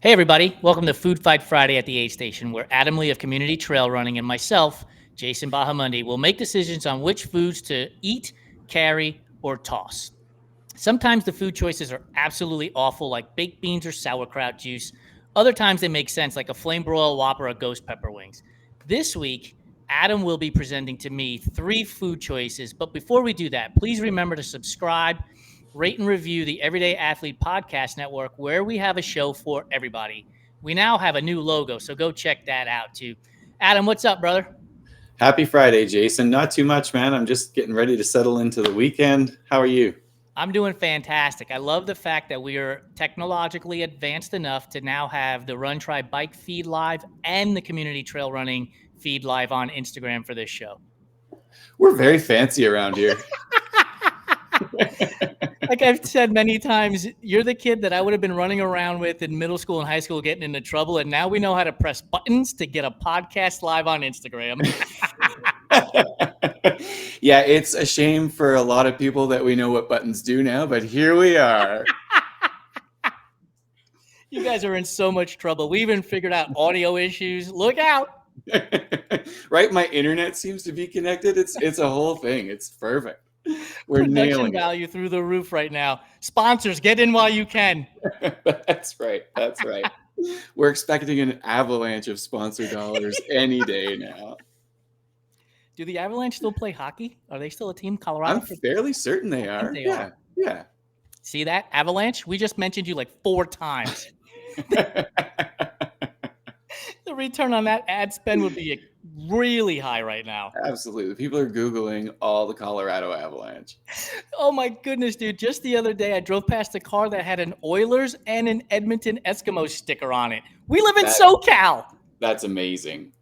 Hey, everybody. Welcome to Food Fight Friday at the Aid Station, where Adam Lee of Community Trail Running and myself, Jason Bahamundi, will make decisions on which foods to eat, carry, or toss. Sometimes the food choices are absolutely awful, like baked beans or sauerkraut juice. Other times they make sense, like a flame broiled Whopper or ghost pepper wings. This week, Adam will be presenting to me 3 food choices. But before we do that, please remember to subscribe, rate, and review the Everyday Athlete Podcast Network, where we have a show for everybody. We now have a new logo, so go check that out too. Adam, what's up, brother? Happy Friday, Jason. Not too much, man. I'm just getting ready to settle into the weekend. How are you? I'm doing fantastic. I love the fact that we are technologically advanced enough to now have the Run Try Bike feed live and the Community Trail Running feed live on Instagram for this show. We're very fancy around here. Like I've said many times, you're the kid that I would have been running around with in middle school and high school getting into trouble. And now we know how to press buttons to get a podcast live on Instagram. Yeah, it's a shame for a lot of people that we know what buttons do now, but here we are. You guys are in so much trouble. We even figured out audio issues. Look out. Right? My internet seems to be connected. It's a whole thing. It's perfect. We're Production nailing value through the roof right now. Sponsors, get in while you can. it. That's right. That's right. We're expecting an avalanche of sponsor dollars any day now. Do the Avalanche still play hockey? Are they still a team, Colorado? I'm fairly certain they are. they Yeah. are. Yeah. See that? Avalanche? We just mentioned you like 4 times. The return on that ad spend would be really high right now. Absolutely. People are Googling all the Colorado Avalanche. Oh my goodness, dude. Just the other day, I drove past a car that had an Oilers and an Edmonton Eskimos sticker on it. We live in SoCal. That's amazing.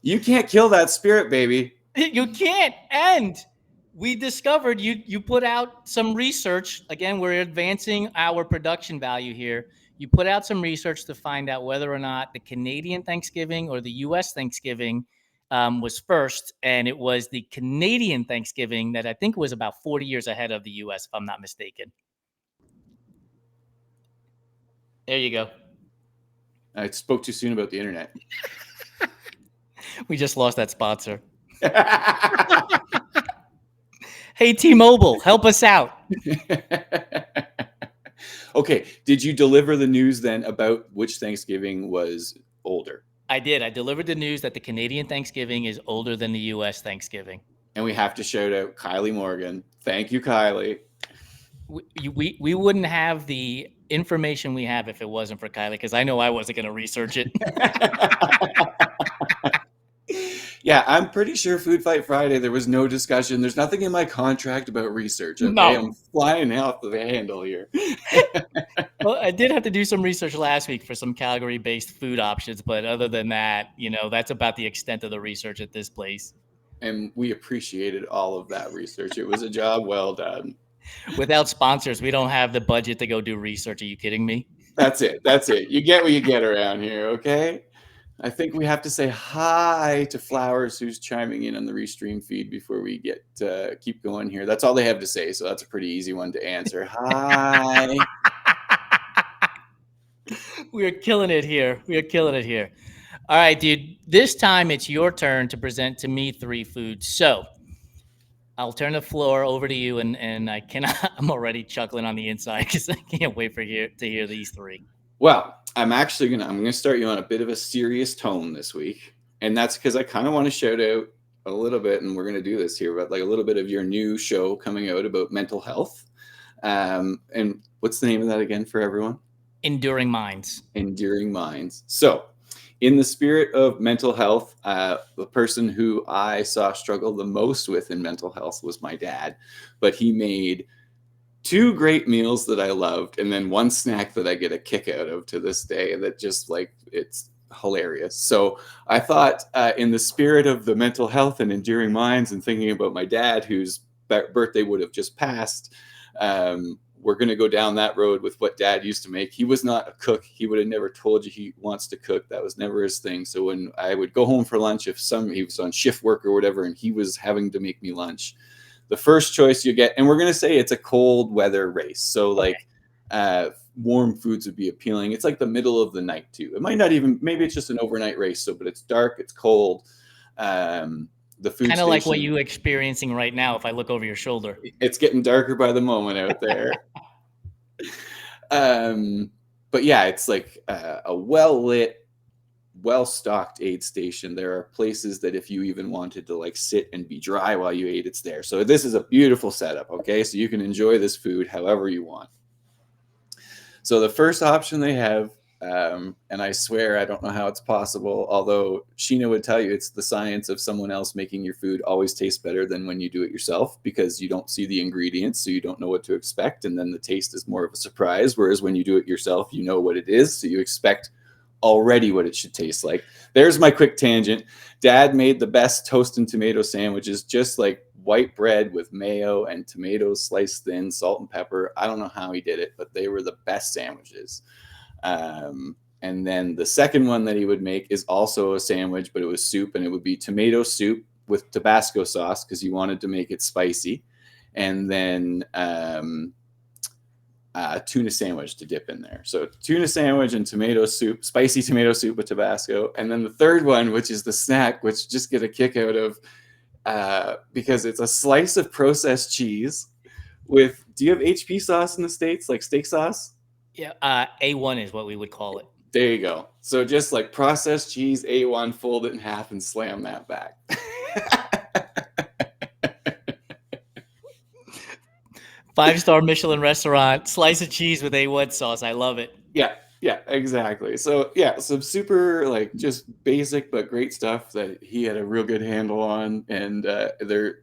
You can't kill that spirit, baby. You can't. And we discovered you put out some research. Again, we're advancing our production value here. You put out some research to find out whether or not the Canadian Thanksgiving or the U.S. Thanksgiving was first. And it was the Canadian Thanksgiving that I think was about 40 years ahead of the U.S., if I'm not mistaken. There you go. I spoke too soon about the internet. We just lost that sponsor. Hey, T-Mobile, help us out. Okay, did you deliver the news then about which Thanksgiving was older? I did. I delivered the news that the Canadian Thanksgiving is older than the U.S. Thanksgiving. And we have to shout out Kylie Morgan. Thank you, Kylie. We wouldn't have the information we have if it wasn't for Kylie, because I know I wasn't going to research it. Yeah, I'm pretty sure Food Fight Friday, there was no discussion. There's nothing in my contract about research. Okay? No. I'm flying off the handle here. Well, I did have to do some research last week for some Calgary-based food options, but other than that, that's about the extent of the research at this place. And we appreciated all of that research. It was a job well done. Without sponsors, we don't have the budget to go do research. Are you kidding me? That's it. That's it. You get what you get around here, okay? I think we have to say hi to Flowers, who's chiming in on the Restream feed before we keep going here. That's all they have to say, so that's a pretty easy one to answer. Hi. We are killing it here. All right, dude. This time it's your turn to present to me 3 foods. So I'll turn the floor over to you, and I cannot. I'm already chuckling on the inside because I can't wait to hear these 3. Well, I'm gonna start you on a bit of a serious tone this week, and that's because I kind of want to shout out a little bit, and we're gonna do this here, but like a little bit of your new show coming out about mental health. And what's the name of that again for everyone? Enduring Minds. Enduring Minds. So, in the spirit of mental health, the person who I saw struggle the most with in mental health was my dad, but he made 2 great meals that I loved, and then 1 snack that I get a kick out of to this day that just it's hilarious. So I thought in the spirit of the mental health and enduring minds and thinking about my dad, whose birthday would have just passed, we're going to go down that road with what Dad used to make. He was not a cook. He would have never told you he wants to cook. That was never his thing. So when I would go home for lunch, he was on shift work or whatever, and he was having to make me lunch, the first choice you get, and we're going to say it's a cold weather race. So warm foods would be appealing. It's like the middle of the night too. It might not even, maybe it's just an overnight race. So, but it's dark, it's cold. The food Kind of like what station, you experiencing right now if I look over your shoulder. it's getting darker by the moment out there. But yeah, it's like a well lit, well stocked aid station. There are places that if you even wanted to like sit and be dry while you ate, it's there. So this is a beautiful setup. Okay, so you can enjoy this food however you want. So the first option they have, and I swear I don't know how it's possible, although Sheena would tell you it's the science of someone else making your food always tastes better than when you do it yourself, because you don't see the ingredients, so you don't know what to expect, and then the taste is more of a surprise. Whereas when you do it yourself, you know what it is, so you expect already what it should taste like. There's my quick tangent. Dad made the best toast and tomato sandwiches, just like white bread with mayo and tomatoes sliced thin, salt and pepper. I don't know how he did it, but they were the best sandwiches. And then the second one that he would make is also a sandwich, but it was soup, and it would be tomato soup with Tabasco sauce because he wanted to make it spicy. And then tuna sandwich to dip in there. So tuna sandwich and tomato soup, spicy tomato soup with Tabasco. And then the third one, which is the snack, which just get a kick out of because it's a slice of processed cheese with, do you have HP sauce in the States, like steak sauce? Yeah, A1 is what we would call it. There you go. So just like processed cheese, A1, fold it in half and slam that back. 5-star Michelin restaurant, slice of cheese with A1 sauce. I love it. Yeah, exactly. So yeah, some super like just basic but great stuff that he had a real good handle on. And the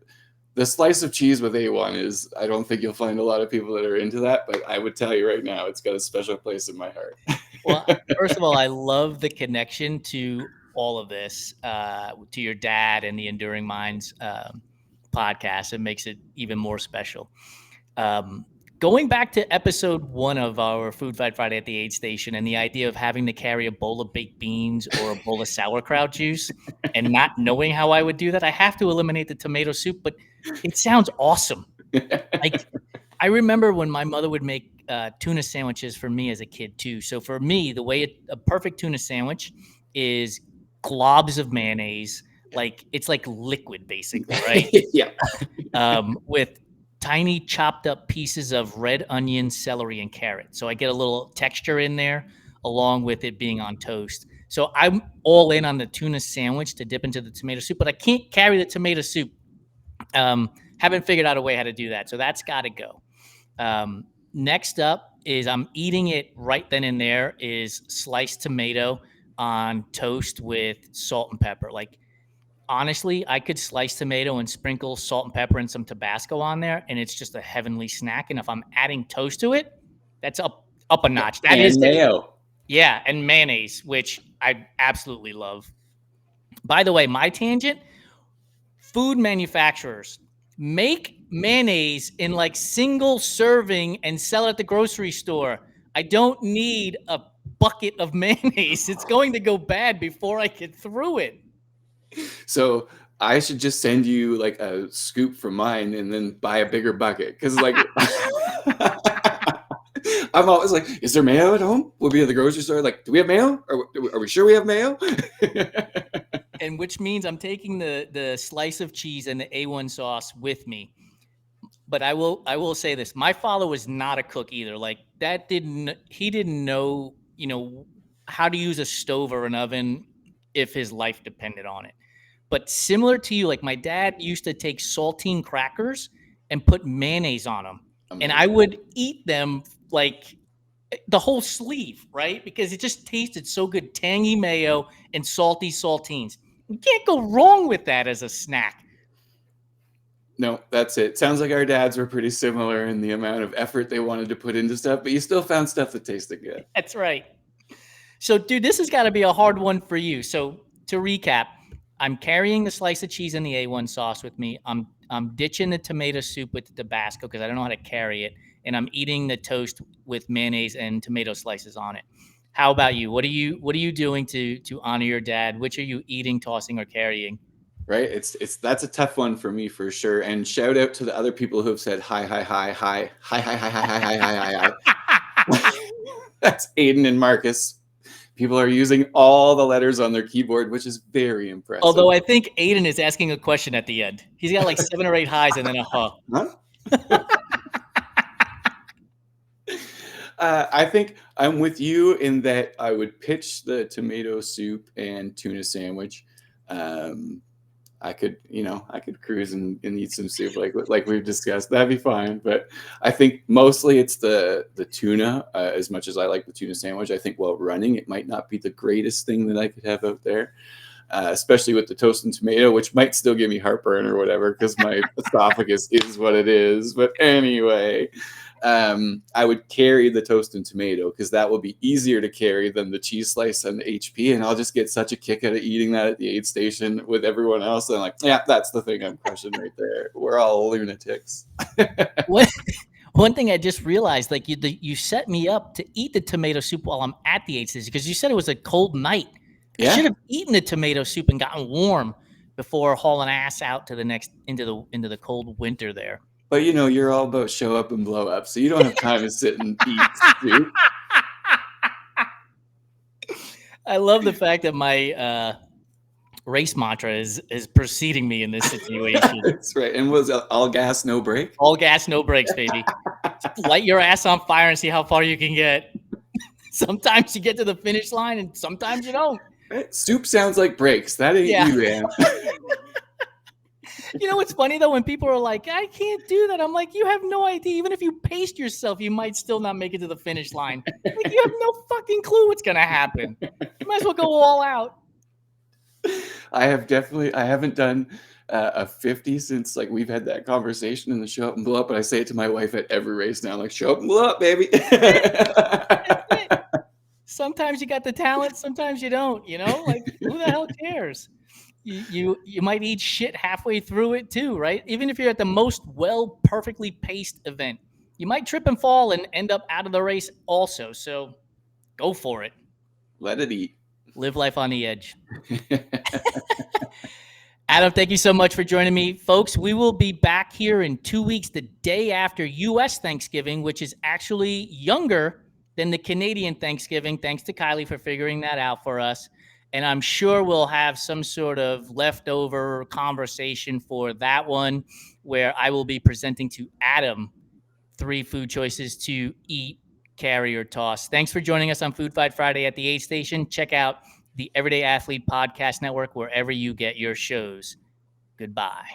slice of cheese with A1 is, I don't think you'll find a lot of people that are into that, but I would tell you right now, it's got a special place in my heart. Well, first of all, I love the connection to all of this, to your dad and the Enduring Minds podcast. It makes it even more special. Going back to episode 1 of our Food Fight Friday at the aid station and the idea of having to carry a bowl of baked beans or a bowl of sauerkraut juice and not knowing how I would do that, I have to eliminate the tomato soup, but it sounds awesome. Like, I remember when my mother would make tuna sandwiches for me as a kid too. So for me, the way a perfect tuna sandwich is globs of mayonnaise, like it's like liquid basically, right? Yeah. With tiny chopped up pieces of red onion, celery, and carrot. So I get a little texture in there along with it being on toast. So I'm all in on the tuna sandwich to dip into the tomato soup, but I can't carry the tomato soup. Haven't figured out a way how to do that. So that's got to go. Next up is I'm eating it right then and there is sliced tomato on toast with salt and pepper. Like, honestly, I could slice tomato and sprinkle salt and pepper and some Tabasco on there, and it's just a heavenly snack. And if I'm adding toast to it, that's up a notch. That and is mayo. Yeah, and mayonnaise, which I absolutely love. By the way, my tangent, food manufacturers make mayonnaise in like single serving and sell it at the grocery store. I don't need a bucket of mayonnaise. It's going to go bad before I get through it. So I should just send you like a scoop from mine and then buy a bigger bucket. Because like I'm always like, is there mayo at home? We'll be at the grocery store. Like, do we have mayo? Are we sure we have mayo? And which means I'm taking the slice of cheese and the A1 sauce with me. But I will say this: my father was not a cook either. Like, he didn't know, how to use a stove or an oven if his life depended on it. But similar to you, like my dad used to take saltine crackers and put mayonnaise on them. And I would eat them like the whole sleeve, right? Because it just tasted so good. Tangy mayo and salty saltines. You can't go wrong with that as a snack. No, that's it. Sounds like our dads were pretty similar in the amount of effort they wanted to put into stuff, but you still found stuff that tasted good. That's right. So, dude, this has got to be a hard one for you. So, to recap, I'm carrying the slice of cheese and the A1 sauce with me. I'm ditching the tomato soup with the Tabasco because I don't know how to carry it, and I'm eating the toast with mayonnaise and tomato slices on it. How about you? What are you doing to honor your dad? Which are you eating, tossing, or carrying? Right? It's that's a tough one for me for sure. And shout out to the other people who have said hi, hi, hi, hi, hi, hi, hi, hi, hi, hi, hi, hi. That's Aiden and Marcus. People are using all the letters on their keyboard, which is very impressive. Although I think Aiden is asking a question at the end. He's got like 7 or 8 highs and then a huh. I think I'm with you in that I would pitch the tomato soup and tuna sandwich. I could cruise and eat some soup like we've discussed. That'd be fine. But I think mostly it's the tuna. As much as I like the tuna sandwich, I think while running, it might not be the greatest thing that I could have out there. Especially with the toast and tomato, which might still give me heartburn or whatever because my esophagus is what it is. But anyway, I would carry the toast and tomato because that will be easier to carry than the cheese slice and the HP. And I'll just get such a kick out of eating that at the aid station with everyone else. And I'm like, yeah, that's the thing I'm crushing right there. We're all lunatics. One thing I just realized, like you set me up to eat the tomato soup while I'm at the aid station because you said it was a cold night. Yeah. I should have eaten the tomato soup and gotten warm before hauling ass out to the next into the cold winter there. But you're all about show up and blow up, so you don't have time to sit and eat soup. I love the fact that my race mantra is preceding me in this situation. That's right. And was all gas, no brake? All gas, no brakes, baby. Light your ass on fire and see how far you can get. Sometimes you get to the finish line and sometimes you don't. Right? Soup sounds like brakes. That ain't you, man. What's funny though, when people are like, I can't do that. I'm like, you have no idea. Even if you paced yourself, you might still not make it to the finish line. Like, you have no fucking clue what's going to happen. You might as well go all out. I haven't done a 50 since like we've had that conversation in the show up and blow up, but I say it to my wife at every race now, like, show up and blow up, baby. That's it. Sometimes you got the talent, sometimes you don't, like who the hell cares? You might eat shit halfway through it too, right? Even if you're at the most perfectly paced event, you might trip and fall and end up out of the race also. So go for it. Let it eat. Live life on the edge. Adam, thank you so much for joining me. Folks, we will be back here in 2 weeks, the day after U.S. Thanksgiving, which is actually younger than the Canadian Thanksgiving. Thanks to Kylie for figuring that out for us. And I'm sure we'll have some sort of leftover conversation for that one where I will be presenting to Adam 3 food choices to eat, carry, or toss. Thanks for joining us on Food Fight Friday at the Aid Station. Check out the Everyday Athlete Podcast Network wherever you get your shows. Goodbye.